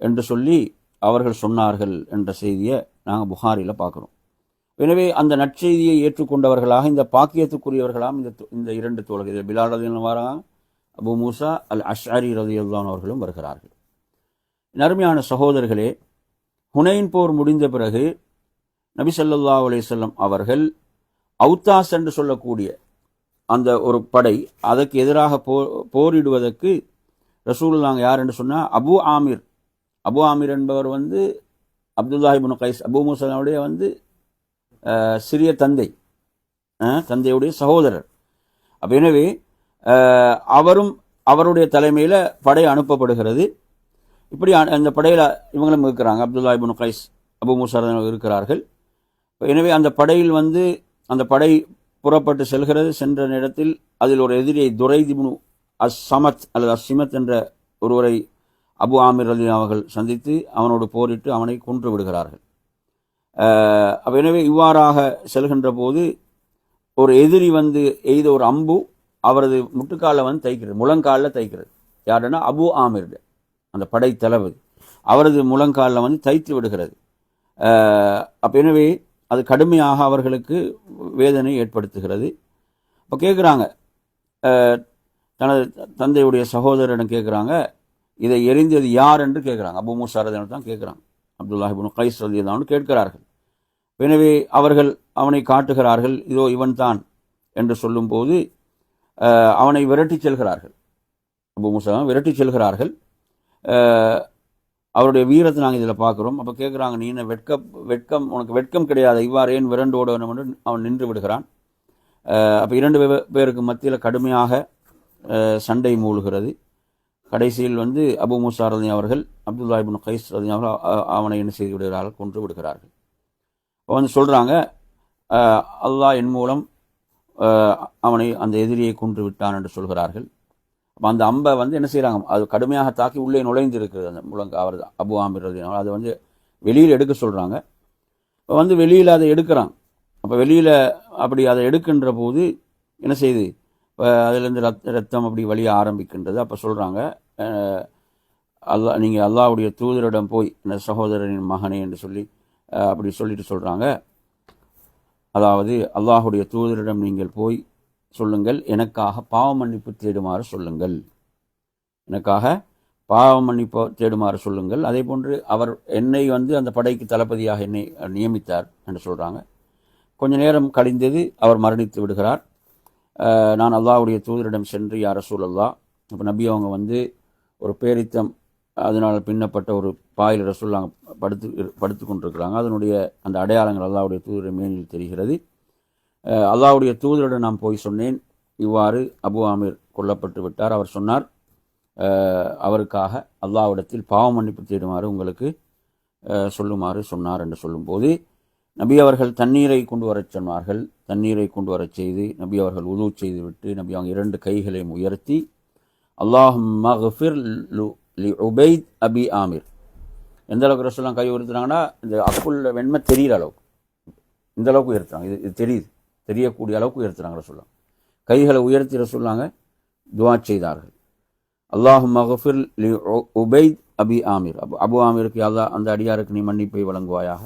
என்று சொல்லி அவர்கள் சொன்னார்கள் என்ற செய்தியை நாங்கள் புகாரியில் பார்க்குறோம். எனவே அந்த நற்செய்தியை ஏற்றுக்கொண்டவர்களாக, இந்த பாக்கியத்துக்குரியவர்களாக இந்த இரண்டு தோழர்கள் பிலால் ரலியல்லாஹு வராங்க, அபூ மூஸா அல் அஷ்அரி ரலியல்லாஹு அவர்களும் வருகிறார்கள். நறுமையான சகோதரர்களே, ஹுனைன் போர் முடிந்த பிறகு நபி ஸல்லல்லாஹு அலைஹி வஸல்லம் அவர்கள் அவுத்தாஸ் என்று சொல்லக்கூடிய அந்த ஒரு படை, அதற்கு எதிராக போரிடுவதற்கு ரசூலுல்லாஹ் யார் என்று சொன்னால் அபு ஆமிர். அபு ஆமிர் என்பவர் வந்து அப்துல்லாஹ் இப்னு கைஸ், அபூ மூஸாவுடைய வந்து சிறிய தந்தையுடைய சகோதரர். அப்போ எனவே அவரும் அவருடைய தலைமையில் படை அனுப்பப்படுகிறது. இப்படி அந்த படையில் இவங்களும் இருக்கிறாங்க, அப்துல்லாஹ் இப்னு கைஸ், அபூ மூஸா இருக்கிறார்கள். எனவே அந்த படையில் வந்து அந்த படை புறப்பட்டு செல்கிறது. சென்ற நேரத்தில் அதில் ஒரு எதிரியை துரைத் இப்னு அஸ்ஸமத் அல்லது அஸ்ஸிமத் என்ற ஒருவரை அபு ஆமிர் ரலியல்லாஹு அவர்கள் சந்தித்து அவனோடு போரிட்டு அவனை கொன்று விடுகிறார்கள். எனவே இவ்வாறாக செல்கின்ற போது ஒரு எதிரி வந்து எய்த ஒரு அம்பு அவரது முட்டுக்காலில் வந்து தைக்கிறது, முழங்காலில் தைக்கிறது. யாருன்னா அபு ஆமிர், அந்த படை தளபதி, அவரது முழங்காலில் வந்து தைத்து விடுகிறது. அப்போ எனவே அது கடுமையாக அவர்களுக்கு வேதனை ஏற்படுத்துகிறது. இப்போ கேட்குறாங்க, தனது தந்தையுடைய சகோதரரிடம் கேட்குறாங்க, இதை எரிந்தது யார் என்று கேட்குறாங்க. அபூ மூஸா ரலியல்லாஹு தான் கேட்குறாங்க, அப்துல்லாஹ் இப்னு கைஸ் ரலியல்லாஹு கேட்கிறார்கள். எனவே அவர்கள் அவனை காட்டுகிறார்கள், இதோ இவன் தான் என்று சொல்லும்போது அவனை விரட்டி செல்கிறார்கள். அபூ மூஸா விரட்டி செல்கிறார்கள். அவருடைய வீரத்தை நாங்கள் இதில் பார்க்குறோம். அப்போ கேட்குறாங்க, நீ என்ன வெட்கம் உனக்கு வெட்கம் கிடையாது, இவ்வாறு ஏன் விரண்டு ஓடணும் என்று அவன் நின்று விடுகிறான். அப்போ இரண்டு பேருக்கு மத்தியில் கடுமையாக சண்டை மூழ்கிறது. கடைசியில் வந்து அபூ மூஸா ரலியல்லாஹு அவர்கள் அப்துல்லாஹ் இப்னு கைஸ் ரலியல்லாஹு அவனை என்ன செய்து விடுகிறார்கள், கொன்று விடுகிறார்கள். இப்போ வந்து சொல்கிறாங்க, அல்லாஹ் என் மூலம் அவனை அந்த எதிரியை கொன்று விட்டான் என்று சொல்கிறார்கள். அப்போ அந்த அம்பை வந்து என்ன செய்கிறாங்க, அது கடுமையாக தாக்கி உள்ளே நுழைந்து இருக்குது அந்த முழங்க அவர் அபு ஆமிர் ரலியல்லாஹு அதை வந்து வெளியில் எடுக்க சொல்கிறாங்க. இப்போ வந்து வெளியில் அதை எடுக்கிறான். அப்போ வெளியில் அப்படி அதை எடுக்கின்ற போது என்ன செய்யுது, இப்போ அதிலேருந்து ரத்தம் அப்படி வழிய ஆரம்பிக்கின்றது. அப்போ சொல்கிறாங்க, நீங்கள் அல்லாஹ்வுடைய தூதரிடம் போய் இந்த சகோதரனின் மகனே என்று சொல்லி அப்படி சொல்லிட்டு சொல்கிறாங்க, அதாவது அல்லாஹ்வுடைய தூதரிடம் நீங்கள் போய் சொல்லுங்கள், எனக்காக பாவ மன்னிப்பு தேடுமாறு சொல்லுங்கள், எனக்காக பாவ மன்னிப்பு தேடுமாறு சொல்லுங்கள். அதே போன்று அவர் என்னை வந்து அந்த படைக்கு தளபதியாக என்னை நியமித்தார் என்று சொல்கிறாங்க. கொஞ்ச நேரம் கழிந்தது, அவர் மரணித்து விடுகிறார். நான் அல்லாஹ்வுடைய தூதரிடம் சென்று யா ரசூலல்லாஹ், அப்போ நபி அவங்க வந்து ஒரு பேரித்தம் அதனால் பின்னப்பட்ட ஒரு பாயில் ரசூலுல்லாஹ் படுத்து கொண்டிருக்கிறாங்க. அதனுடைய அந்த அடையாளங்கள் அல்லாஹ்வுடைய தூதர் மேனில் தெரிகிறது. அல்லாஹ்வுடைய தூதரிடம் நான் போய் சொன்னேன், இவ்வாறு அபு ஆமிர் கொல்லப்பட்டு விட்டார். அவர் சொன்னார், அவருக்காக அல்லாஹ்விடத்தில் பாவ மன்னிப்பு தேடுமாறு உங்களுக்கு சொல்லுமாறு சொன்னார் என்று சொல்லும்போது, நபி அவர்கள் தண்ணீரை கொண்டு வரச் சொன்னார்கள். தண்ணீரை கொண்டு வரச் செய்து நபி அவர்கள் உது செய்துவிட்டு நபி அவங்க 2 கைகளையும் உயர்த்தி அல்லாஹும்ம ஃகிர் லி உபைத் அபி ஆமிர், எந்த அளவுக்கு ரசூலுல்லாஹ் கை உயர்த்துறாங்கன்னா இந்த அக்குள்ள வெண்மை தெரிகிற அளவுக்கு, இந்த அளவுக்கு உயர்த்துறாங்க. இது தெரியுது, தெரியக்கூடிய அளவுக்கு உயர்த்துறாங்க ரசூலுல்லாஹ். கைகளை உயர்த்தி ரசூலுல்லாஹ் துஆ செய்தார்கள். அல்லாஹும்ம ஃகிர் லி உபைத் அபி ஆமிர், அபு ஆமிருக்கு அல்லாஹ் அந்த அடியாருக்கு நீ மன்னிப்பை வழங்குவாயாக.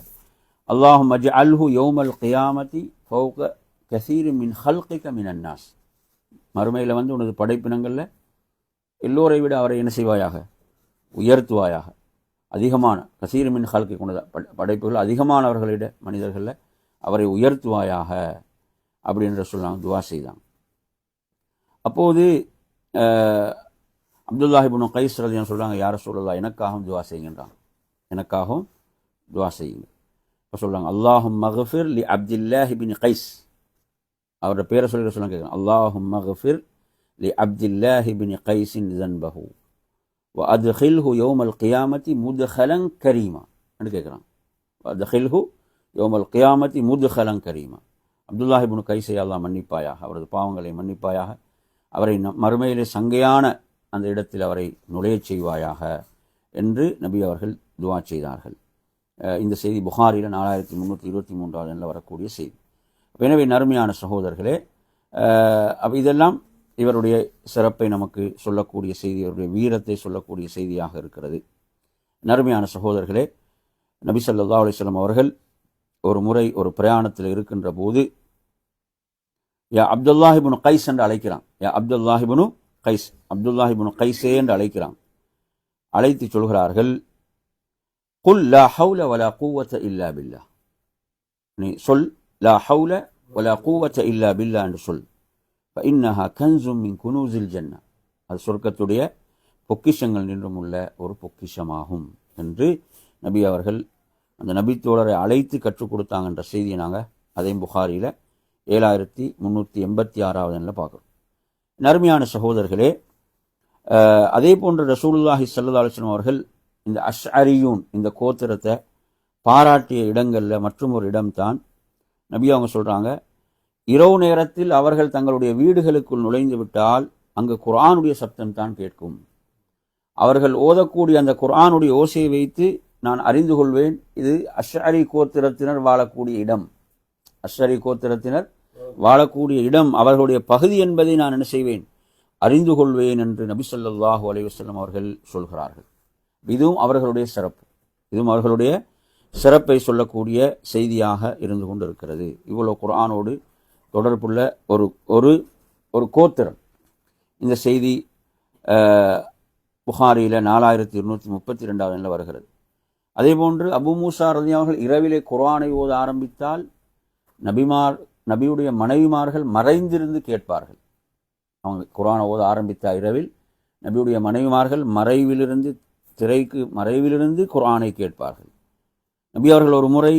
அல்லாஹும்ம அஜ்அல்ஹு யௌமல் கியாமத்தி ஃபௌக கஸீரின் மின் ஹல்கிக மினன் நாஸ், மறுமையில் வந்து உனது படைப்பினங்களில் எல்லோரை விட அவரை என்ன செய்வாயாக, உயர்த்துவாயாக. அதிகமான கஸீர் மின் ஹல்கிக, உனது படைப்புகள் அதிகமானவர்களிட மனிதர்களில் அவரை உயர்த்துவாயாக அப்படின்ற சொல்லலாம் துவா செய்தாங்க. அப்போது அப்துல்லாஹ் இப்னு கைஸ் ரலியல்லாஹு சொல்கிறாங்க, யா ரசூலல்லாஹ் எனக்காகவும் துவா செய்கின்றாங்க, எனக்காகவும் துவா செய்யுங்க. இப்போ சொல்கிறாங்க, அல்லாஹும்ம ஃகிர் லி அப்துல்லாஹ் இப்னு கைஸ், அவரோட பேரை சொல்லி சொல்ல கேட்குறாங்க, அல்லாஹும்ம ஃகிர் லி அப்துல்லாஹ் இப்னு கைஸின் ஸன்பஹு வ அத்கில்ஹு யௌமல் கியாமத்தி முத்கலன் கரீமா என்று கேட்குறாங்க. அத்கில்ஹு யௌமல் கியாமத்தி முத்கலன் கரீமா, அப்துல்லாஹ் இப்னு கைஸை அல்லாஹ் மன்னிப்பாயாக, அவரது பாவங்களை மன்னிப்பாயாக, அவரை மறுமையிலே சங்கையான அந்த இடத்தில் அவரை நுழையச் செய்வாயாக என்று நபி அவர்கள் துவா செய்தார்கள். இந்த செய்தி புகாரியில் 4323 எண்ணில் வரக்கூடிய செய்தி. எனவே நறுமையான சகோதரர்களே, இதெல்லாம் இவருடைய சிறப்பை நமக்கு சொல்லக்கூடிய செய்தி, இவருடைய வீரத்தை சொல்லக்கூடிய செய்தியாக இருக்கிறது. நறுமையான சகோதரர்களே, நபி ஸல்லல்லாஹு அலைஹி வஸல்லம் அவர்கள் ஒரு முறை ஒரு பிரயாணத்தில் இருக்கின்ற போது யா அப்துல்லாஹ் இப்னு கைஸ் என்று அழைக்கிறான். யா அப்துல்லாஹ் இப்னு கைஸ், அப்துல்லாஹ் இப்னு கைஸே என்று அழைக்கிறான். அழைத்து சொல்கிறார்கள், குல் லா ஹவுல வலா குவத்த இல்லா பில்லா, நீ சொல் லா ஹவுல வலா குவத்த இல்லா பில்லா என்று சொல். இன்னஹா கன்ஸும் மின் குனூஸில் ஜன்னா, அது சொர்க்கத்துடைய பொக்கிஷங்கள் நின்றும் உள்ள ஒரு பொக்கிஷமாகும் என்று நபி அவர்கள் அந்த நபித்தோழரை அழைத்து கற்றுக் கொடுத்தாங்க என்ற செய்தியை நாங்கள் அதையும் புகாரியில் 7386 எண்ணில் பார்க்குறோம். நறுமையான சகோதரர்களே, அதே போன்ற ரசூலுல்லாஹி ஸல்லல்லாஹு அலைஹி வஸல்லம் அவர்கள் இந்த அஷ்அரியூன் இந்த கோத்திரத்தை பாராட்டிய இடங்களில் மற்றும் ஒரு இடம்தான் நபி அவங்க சொல்கிறாங்க, இரவு நேரத்தில் அவர்கள் தங்களுடைய வீடுகளுக்குள் நுழைந்து விட்டால் அங்கு குர்ஆனுடைய சப்தம் தான் கேட்கும். அவர்கள் ஓதக்கூடிய அந்த குர்ஆனுடைய ஓசையை வைத்து நான் அறிந்து கொள்வேன் இது அஷ்அரி கோத்திரத்தினர் வாழக்கூடிய இடம், அஷ்அரி கோத்திரத்தினர் வாழக்கூடிய இடம், அவர்களுடைய பகுதி என்பதை நான் என்ன செய்வேன், அறிந்து கொள்வேன் என்று நபி ஸல்லல்லாஹு அலைஹி வஸல்லம் அவர்கள் சொல்கிறார்கள். இதுவும் அவர்களுடைய சிறப்பு, இதுவும் அவர்களுடைய சிறப்பை சொல்லக்கூடிய செய்தியாக இருந்து கொண்டிருக்கிறது. இவ்வளோ குர்ஆனோடு தொடர்புள்ள ஒரு ஒரு ஒரு கோத்திரம். இந்த செய்தி புகாரியில் 4232 எண்ணில் வருகிறது. அதேபோன்று அபு மூசா ரலியல்லாஹு அவர்கள் இரவிலே குர்ஆனை ஓத ஆரம்பித்தால் நபியுடைய மனைவிமார்கள் மறைந்திருந்து கேட்பார்கள். அவங்க குர்ஆனை ஓத ஆரம்பித்த இரவில் நபியுடைய மனைவிமார்கள் மறைவிலிருந்து திரைக்கு மறைவிலிருந்து குர்ஆனை கேட்பார்கள். நபி அவர்கள் ஒரு முறை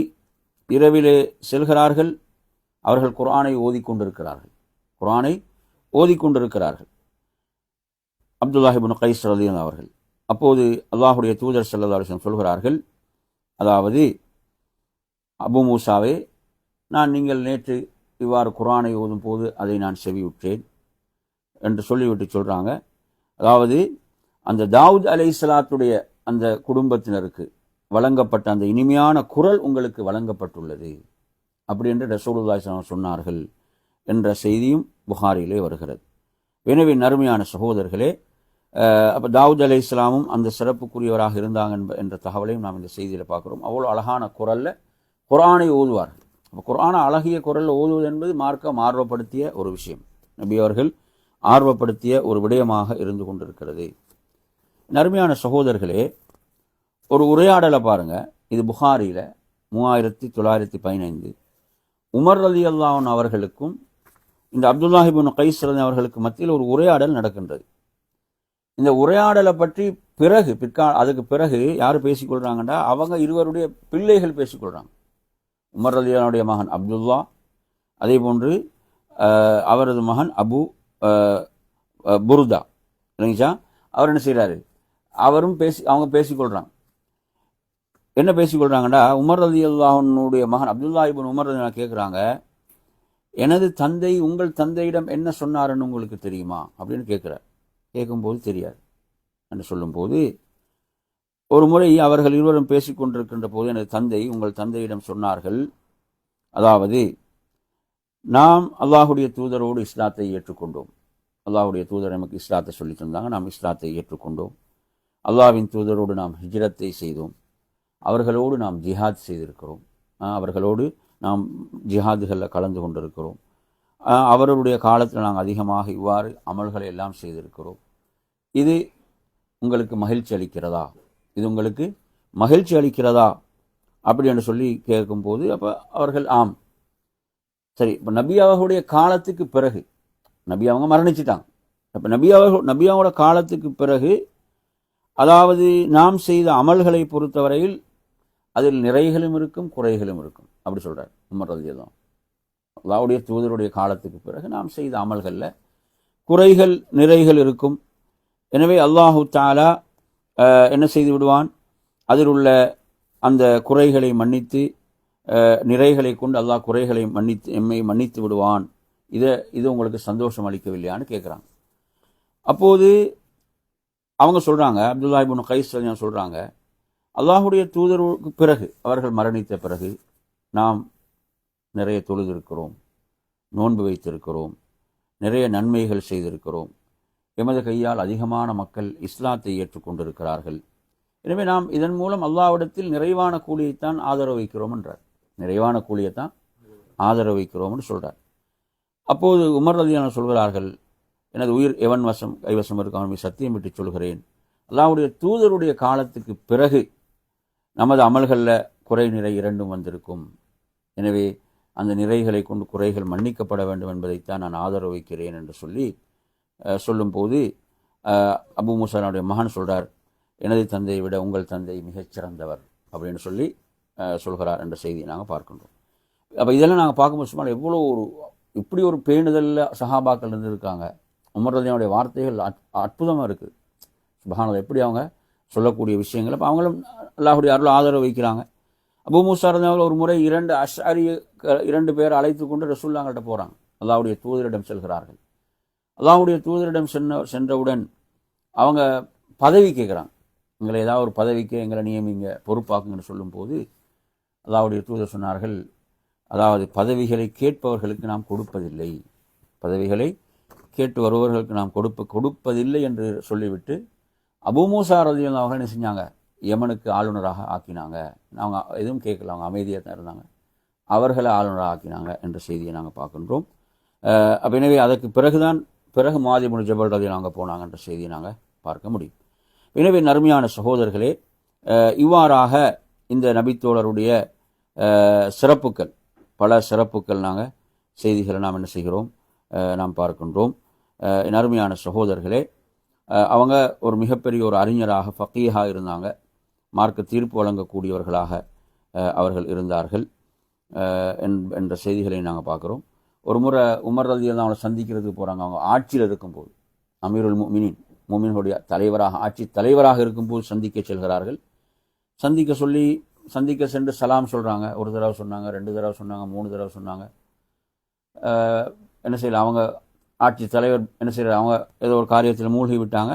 இரவிலே செல்கிறார்கள், அவர்கள் குர்ஆனை ஓதிக்கொண்டிருக்கிறார்கள், குர்ஆனை ஓதிக்கொண்டிருக்கிறார்கள் அப்துல்லாஹ் இப்னு கைஸ் ரலியல்லாஹு அவர்கள். அப்போது அல்லாஹுடைய தூதர் ஸல்லல்லாஹு அலைஹி வஸல்லம் சொல்கிறார்கள், அதாவது அபு மூசாவே, நீங்கள் நேற்று இவ்வாறு குர்ஆனை ஓதும் போது அதை நான் செவியுற்றேன் என்று சொல்லிவிட்டு சொல்கிறாங்க, அதாவது அந்த தாவூத் அலைஹிஸ்ஸலாத்துடைய அந்த குடும்பத்தினருக்கு வழங்கப்பட்ட அந்த இனிமையான குரல் உங்களுக்கு வழங்கப்பட்டுள்ளது அப்படி என்று ரசூலுல்லாஹி ஸல்லல்லாஹு அலைஹி வஸல்லம் சொன்னார்கள் என்ற செய்தியும் புகாரியிலே வருகிறது. எனவே நறுமையான சகோதரர்களே, அப்போ தாவூத் அலைஹிஸ்ஸலாமும் அந்த சிறப்புக்குரியவராக இருந்தாங்க என்ற தகவலையும் நாம் இந்த செய்தியில் பார்க்குறோம். அவ்வளோ அழகான குரலில் குர்ஆனை ஓதுவார்கள். அப்போ குர்ஆனை அழகிய குரலில் ஓதுவது என்பது மார்க்கம் ஆர்வப்படுத்திய ஒரு விஷயம், நபி அவர்கள் ஆர்வப்படுத்திய ஒரு விடயமாக இருந்து கொண்டிருக்கிறது. நறுமையான சகோதரர்களே, ஒரு உரையாடலை பாருங்க, இது புகாரியில் 3915. உமர் ரலியல்லாஹு அன்ஹு அவர்களுக்கும் இந்த அப்துல்லாஹ் இப்னு கைஸ் அவர்களுக்கு மத்தியில் ஒரு உரையாடல் நடக்கின்றது. இந்த உரையாடலை பற்றி பிறகு அதுக்கு பிறகு யார் பேசிக்கொள்றாங்கன்னா, அவங்க இருவருடைய பிள்ளைகள் பேசிக்கொள்றாங்க. உமர் ரலியல்லாஹுடைய மகன் அப்துல்லா, அதே போன்று அவரது மகன் அபு புர்தா இல்லைங்களா, அவர் என்ன செய்கிறாரு, அவரும் அவங்க பேசிக்கொள்றாங்க. என்ன பேசிக்கொள்றாங்கன்னா, உமர் ரலியல்லாஹுடைய மகன் அப்துல்லா இப்னு உமர் ரலியல்லாஹு கேட்குறாங்க, எனது தந்தை உங்கள் தந்தையிடம் என்ன சொன்னாருன்னு உங்களுக்கு தெரியுமா அப்படின்னு கேட்குறார். கேட்கும்போது தெரியாது என்று சொல்லும்போது, ஒரு முறை அவர்கள் இருவரும் பேசிக்கொண்டிருக்கின்ற போது எனது தந்தை உங்கள் தந்தையிடம் சொன்னார்கள், அதாவது நாம் அல்லாஹுடைய தூதரோடு இஸ்லாத்தை ஏற்றுக்கொண்டோம். அல்லாஹுடைய தூதர் நமக்கு இஸ்லாத்தை சொல்லி தந்தாங்க, நாம் இஸ்லாத்தை ஏற்றுக்கொண்டோம். அல்லாஹ்வின் தூதரோடு நாம் ஹிஜ்ரத்தை செய்தோம். அவர்களோடு நாம் ஜிஹாத் செய்திருக்கிறோம். அவர்களோடு நாம் ஜிஹாதுகளில் கலந்து கொண்டிருக்கிறோம். அவர்களுடைய காலத்தில் நாங்கள் அதிகமாக இவ்வாறு அமல்களை எல்லாம் செய்திருக்கிறோம். இது உங்களுக்கு மகிழ்ச்சி அளிக்கிறதா, இது உங்களுக்கு மகிழ்ச்சி அளிக்கிறதா அப்படி என்று சொல்லி கேட்கும்போது, அப்போ அவர்கள் ஆம். சரி, இப்போ நபியாவுடைய காலத்துக்கு பிறகு, நபி அவங்க மரணிச்சிட்டாங்க. அப்போ நபியாவோட காலத்துக்கு பிறகு, அதாவது நாம் செய்த அமல்களை பொறுத்தவரையில் அதில் நிறைகளும் இருக்கும் குறைகளும் இருக்கும் அப்படி சொல்கிறார் உமர் ரலியல்லாஹு. அல்லாஹ்வுடைய தூதருடைய காலத்துக்கு பிறகு நாம் செய்த அமல்களில் குறைகள் நிறைகள் இருக்கும். எனவே அல்லாஹு தஆலா என்ன செய்து விடுவான், அதில் உள்ள அந்த குறைகளை மன்னித்து, நிறைகளை கொண்டு அல்லாஹ் குறைகளை எம்மை மன்னித்து விடுவான். இது உங்களுக்கு சந்தோஷம் அளிக்கவில்லையான்னு கேட்குறாங்க. அப்போது அவங்க சொல்கிறாங்க, அப்துல்லாஹ் இப்னு கைஸ் சொல்கிறாங்க, அல்லாஹுடைய தூதருக்கு பிறகு, அவர்கள் மரணித்த பிறகு நாம் நிறைய தொழுதிருக்கிறோம், நோன்பு வைத்திருக்கிறோம், நிறைய நன்மைகள் செய்திருக்கிறோம். எமது கையால் அதிகமான மக்கள் இஸ்லாத்தை ஏற்றுக்கொண்டிருக்கிறார்கள். எனவே நாம் இதன் மூலம் அல்லாஹ்விடத்தில் நிறைவான கூலியைத்தான் ஆதரவு வைக்கிறோம் என்றார். நிறைவான கூலியைத்தான் ஆதரவு வைக்கிறோம்னு சொல்கிறார். அப்போது உமர் ரலியல்லாஹு சொல்கிறார்கள், எனது உயிர் எவன் கைவசம் இருக்க அவன் சத்தியம் விட்டு சொல்கிறேன், அல்லாஹ்வுடைய தூதருடைய காலத்துக்கு பிறகு நமது அமல்களில் குறை நிறை இரண்டும் வந்திருக்கும். எனவே அந்த நிறைகளை கொண்டு குறைகள் மன்னிக்கப்பட வேண்டும் என்பதைத்தான் நான் ஆதரவு வைக்கிறேன் என்று சொல்லும்போது, அபு மூசாவுடைய மகன் சொல்கிறார், எனது தந்தையை விட உங்கள் தந்தை மிகச்சிறந்தவர் அப்படின்னு சொல்கிறார் என்ற செய்தியை நாங்கள் பார்க்கின்றோம். அப்போ இதெல்லாம் நாங்கள் பார்க்கும்போது சும்மா எவ்வளோ இப்படி ஒரு பேணுதலில் சஹாபாக்கள் இருந்திருக்காங்க. உமர் ரலியல்லாஹுடைய வார்த்தைகள் அற்புதமாக இருக்குது. சுப்ஹானல்லாஹ், எப்படி அவங்க சொல்லக்கூடிய விஷயங்கள். அப்போ அவங்களும் அல்லாஹ்வுடைய அருள் ஆதரவு வைக்கிறாங்க. அபூ மூஸா ரலியல்லாஹு ஒரு முறை இரண்டு பேர் அழைத்து கொண்டு ரசூலுல்லாஹ்கிட்ட போகிறாங்க. அல்லாஹ்வுடைய தூதரிடம் செல்கிறார்கள். அல்லாஹ்வுடைய தூதரிடம் சென்றவுடன் அவங்க பதவி கேட்குறாங்க. எங்களை ஏதாவது ஒரு பதவிக்கு எங்களை நியமிங்க, பொறுப்பாக்குங்கன்னு சொல்லும்போது அல்லாஹ்வுடைய தூதர் சொன்னார்கள், அதாவது பதவிகளை கேட்பவர்களுக்கு நாம் கொடுப்பதில்லை, பதவிகளை கேட்டு வருபவர்களுக்கு நாம் கொடுப்பதில்லை என்று சொல்லிவிட்டு அபூ மூஸா ரலியல்லாஹு அவர்கள் என்ன செஞ்சாங்க, யமனுக்கு ஆளுநராக ஆக்கினாங்க. அவங்க எதுவும் கேட்கல, அவங்க அமைதியாக தான் இருந்தாங்க. அவர்களை ஆளுநராக ஆக்கினாங்க என்ற செய்தியை நாங்கள் பார்க்கின்றோம். அப்போ எனவே அதற்கு பிறகு முஆத் இப்னு ஜபல் ரலியல்லாஹு அங்கே போனாங்க என்ற செய்தியை நாங்கள் பார்க்க முடியும். எனவே நறுமையான சகோதரர்களே, இவ்வாறாக இந்த நபித்தோழருடைய சிறப்புக்கள், பல சிறப்புக்கள் நாங்கள் செய்திகளை நாம் என்ன செய்கிறோம், நாம் பார்க்கின்றோம். நறுமையான சகோதரர்களே, அவங்க ஒரு மிகப்பெரிய ஒரு அறிஞராக, ஃபக்கீஹாக இருந்தாங்க. மார்க்க தீர்ப்பு வழங்கக்கூடியவர்களாக அவர்கள் இருந்தார்கள் என்ற செய்திகளை நாங்கள் பார்க்குறோம். ஒரு முறை உமர் ரலியல்லாஹு அவங்களை சந்திக்கிறதுக்கு போகிறாங்க. அவங்க ஆட்சியில் இருக்கும்போது, அமீருல் முஃமினீன், முஃமின்களுடைய தலைவராக, ஆட்சி தலைவராக இருக்கும்போது சந்திக்க செல்கிறார்கள். சந்திக்க சென்று சலாம் சொல்கிறாங்க. ஒரு தடவை சொன்னாங்க, 2 தடவை சொன்னாங்க, 3 தடவை சொன்னாங்க. என்ன செய்யலாம், அவங்க ஆட்சி தலைவர் என்ன செய்கிறார், அவங்க ஏதோ ஒரு காரியத்தில் மூழ்கி விட்டாங்க.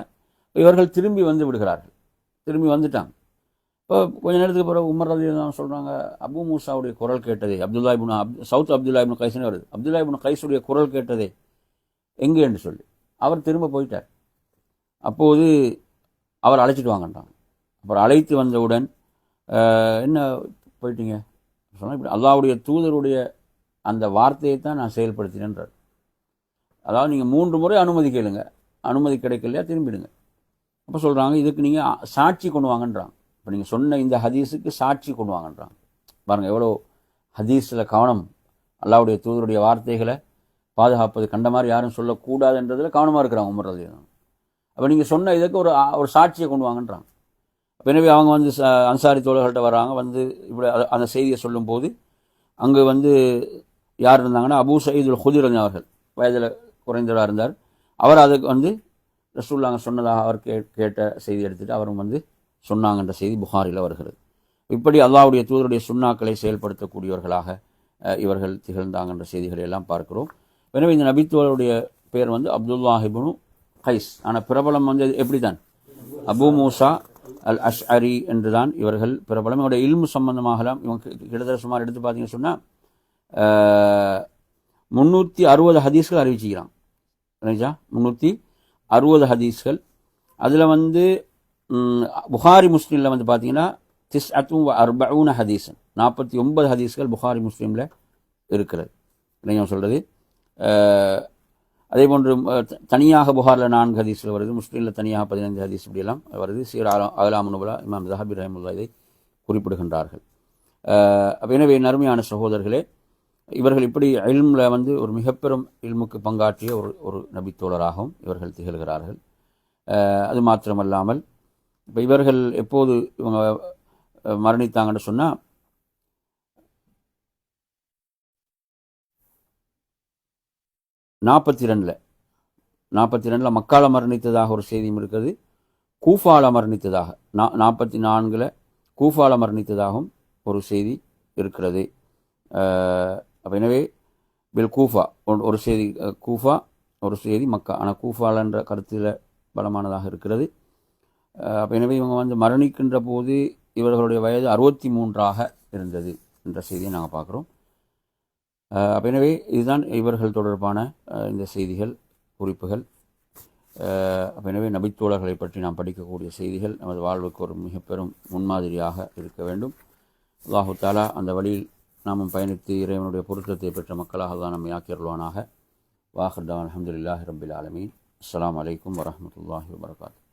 இவர்கள் திரும்பி விடுகிறார்கள். திரும்பி வந்துட்டாங்க. இப்போ கொஞ்சம் நேரத்துக்கு பிறகு உமர் ரலியல்லாஹு சொல்கிறாங்க, அபூ மூஸாவுடைய குரல் கேட்டதே, அப்துல்லா இப்னு கைஸ்னு வருது, அப்துல்லா இப்னு கைஸுடைய குரல் கேட்டதே எங்கே என்று சொல்லி அவர் திரும்ப போயிட்டார். அப்போது அவர் அழைச்சிட்டு வாங்கன்றாங்க. அப்புறம் அழைத்து வந்தவுடன், என்ன போயிட்டீங்க சொன்னால், இப்படி அல்லாஹ்வுடைய தூதருடைய அந்த வார்த்தையை தான் நான் செயல்படுத்தினேன்றார். அதாவது நீங்கள் 3 முறை அனுமதி கேளுங்க, அனுமதி கிடைக்கலையா திரும்பிடுங்க. அப்போ சொல்கிறாங்க, இதுக்கு நீங்கள் சாட்சி கொண்டு வாங்கன்றாங்க. இப்போ நீங்கள் சொன்ன இந்த ஹதீஸுக்கு சாட்சி கொண்டு வாங்கன்றாங்க. பாருங்கள் எவ்வளோ ஹதீஸில் கவனம், அல்லாஹ்வுடைய தூதருடைய வார்த்தைகளை பாதுகாப்பது, கண்ட மாதிரி யாரும் சொல்லக்கூடாதுன்றதில் கவனமாக இருக்கிறாங்க உமர் ரலியல்லாஹு. அப்போ நீங்கள் சொன்ன இதுக்கு ஒரு சாட்சியை கொண்டு வாங்கன்றாங்க. எனவே அவங்க வந்து அன்சாரி தோழர்கள்ட்ட வராங்க, வந்து இப்படி அந்த செய்தியை சொல்லும்போது அங்கே வந்து யார் இருந்தாங்கன்னா அபூ சயீதுல் குத்ரி அவர்கள், வயதில் குறைந்தவராக இருந்தார். அவர் அதுக்கு வந்து ரசூலுல்லாஹ் சொன்னதாக அவர் கேட்ட செய்தி எடுத்துகிட்டு அவரும் வந்து சொன்னாங்கன்ற செய்தி புகாரில் வருகிறது. இப்படி அல்லாஹ்வுடைய தூதருடைய சுன்னாக்களை செயல்படுத்தக்கூடியவர்களாக இவர்கள் திகழ்ந்தாங்கன்ற செய்திகளை எல்லாம் பார்க்கிறோம். எனவே இந்த நபித்தோழருடைய பேர் வந்து அப்துல்லாஹ் இப்னு கைஸ். ஆனால் பிரபலம் வந்து எப்படி தான் அபு மூசா அல் அஷ்அரி என்று தான் இவர்கள் பிரபலம். இவருடைய இல்மு சம்பந்தமாகலாம் இவங்க கிட்டத்தட்ட சுமார் எடுத்து பார்த்தீங்கன்னு சொன்னால் 360 ஹதீஸ்கள் அறிவிச்சுக்கிறான். 360 ஹதீஸ்கள். அதில் வந்து புகாரி முஸ்லீமில் வந்து பார்த்தீங்கன்னா 49 ஹதீஸன், 49 ஹதீஸ்கள் புகாரி முஸ்லீமில் இருக்கிறது. இல்லைங்க சொல்கிறது. அதே போன்று தனியாக புகாரில் 4 ஹதீஸ்கள் வருது, முஸ்லீமில் தனியாக 15 ஹதீஸ் இப்படியெல்லாம் வருது. சீர் அலாம் நுபலா இமாம் ஸஹாபி ரஹிமத்துல்லாஹி இதை குறிப்பிடுகின்றார்கள். எனவே நறுமையான சகோதரர்களே, இவர்கள் இப்படி இல்மில் வந்து ஒரு மிகப்பெரும் இல்முக்கு பங்காற்றிய ஒரு நபித்தோழராகவும் இவர்கள் திகழ்கிறார்கள். அது மாத்திரமல்லாமல் இப்போ இவர்கள் எப்போது இவங்க மரணித்தாங்கன்னு சொன்னால் 42 மக்கால மரணித்ததாக ஒரு செய்தியும் இருக்கிறது. கூஃபால மரணித்ததாக 44 கூஃபால மரணித்ததாகவும் ஒரு செய்தி இருக்கிறது. எனவே பில் கூஃபா ஒரு செய்தி கூஃபா, ஒரு செய்தி மக்கா. ஆனால் கூஃபால என்ற கருத்தில் பலமானதாக இருக்கிறது. எனவே இவங்க வந்து மரணிக்கின்ற போது இவர்களுடைய வயது 63ஆக இருந்தது என்ற செய்தியை நாங்கள் பார்க்குறோம். எனவே இதுதான் இவர்கள் தொடர்பான இந்த செய்திகள், குறிப்புகள். எனவே நபித்தோழர்களை பற்றி நாம் படிக்கக்கூடிய செய்திகள் நமது வாழ்வுக்கு ஒரு மிக பெரும் முன்மாதிரியாக இருக்க வேண்டும். அல்லாஹு தஆலா அந்த வழியில் நாமும் பயணித்து இறைவனுடைய பொருத்தத்தை பெற்ற மக்களாக தான் நம்மை ஆக்கியருள்வானாக. வாஹிர் தஅவானா அல்ஹம்துலில்லாஹி ரப்பில் ஆலமீன். அஸ்ஸலாமு அலைக்கும் வரஹ்மத்துல்லாஹி வபரகாத்துஹு.